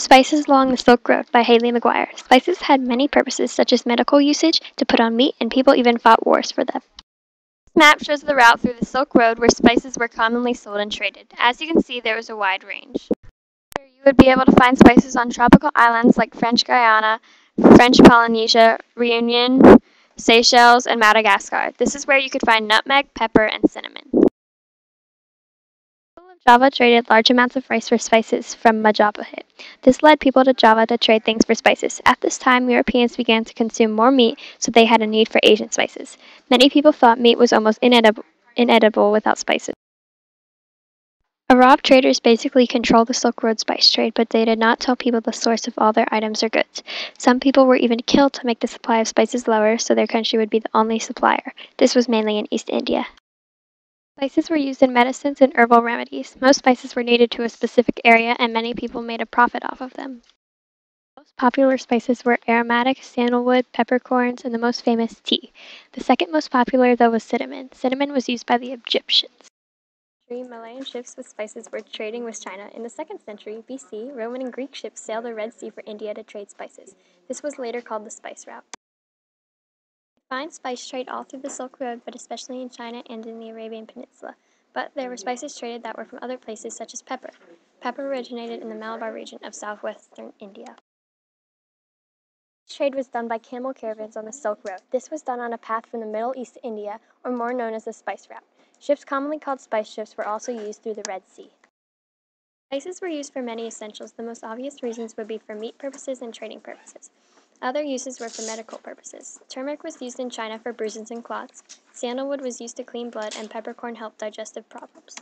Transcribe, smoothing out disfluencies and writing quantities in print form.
Spices Along the Silk Road by Haley McGuire. Spices had many purposes, such as medical usage, to put on meat, and people even fought wars for them. This map shows the route through the Silk Road where spices were commonly sold and traded. As you can see, there was a wide range. You would be able to find spices on tropical islands like French Guiana, French Polynesia, Reunion, Seychelles, and Madagascar. This is where you could find nutmeg, pepper, and cinnamon. People of Java traded large amounts of rice for spices from Majapahit. This led people to Java to trade things for spices. At this time, Europeans began to consume more meat, so they had a need for Asian spices. Many people thought meat was almost inedible without spices. Arab traders basically controlled the Silk Road spice trade, but they did not tell people the source of all their items or goods. Some people were even killed to make the supply of spices lower, so their country would be the only supplier. This was mainly in East India. Spices were used in medicines and herbal remedies. Most spices were native to a specific area, and many people made a profit off of them. Most popular spices were aromatic, sandalwood, peppercorns, and the most famous, tea. The second most popular, though, was cinnamon. Cinnamon was used by the Egyptians. Malayan ships with spices were trading with China. In the 2nd century BC, Roman and Greek ships sailed the Red Sea for India to trade spices. This was later called the spice route. You find spice trade all through the Silk Road, but especially in China and in the Arabian Peninsula. But there were spices traded that were from other places, such as pepper. Pepper originated in the Malabar region of southwestern India. Trade was done by camel caravans on the Silk Road. This was done on a path from the Middle East to India, or more known as the spice route. Ships commonly called spice ships were also used through the Red Sea. Spices were used for many essentials. The most obvious reasons would be for meat purposes and trading purposes. Other uses were for medical purposes. Turmeric was used in China for bruises and clots. Sandalwood was used to clean blood, and peppercorn helped digestive problems.